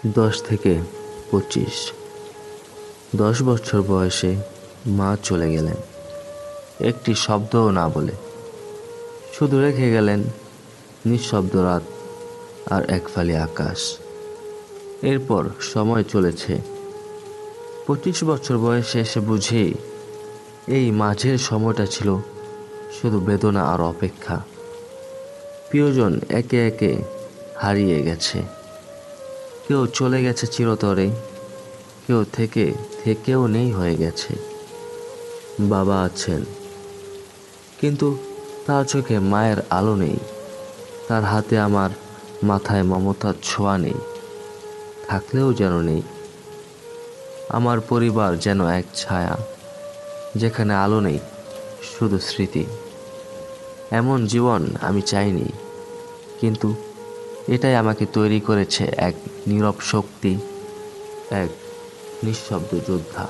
10 থেকে 25। 10 বছর বয়সে মা চলে গেলেন, একটি শব্দও না বলে। শুধু রেখে গেলেন নিঃশব্দ রাত আর এক ফালি আকাশ। এরপর সময় চলেছে। 25 বছর বয়সে এসে বুঝি এই মাঝের সময়টা ছিল শুধু বেদনা আর অপেক্ষা। প্রিয়জন একে একে হারিয়ে গেছে, কেউ চলে গেছে চিরতরে, কেউ থেকেও নেই হয়ে গেছে। বাবা আছেন, কিন্তু তার চোখে মায়ের আলো নেই, তার হাতে আমার মাথায় মমতার ছোঁয়া নেই, থাকলেও যেন নেই। আমার পরিবার যেন এক ছায়া, যেখানে আলো নেই, শুধু স্মৃতি। এমন জীবন আমি চাইনি, কিন্তু এটাই আমাকে তৈরি করেছে এক নীরব শক্তি, এক নিঃশব্দ যোদ্ধা।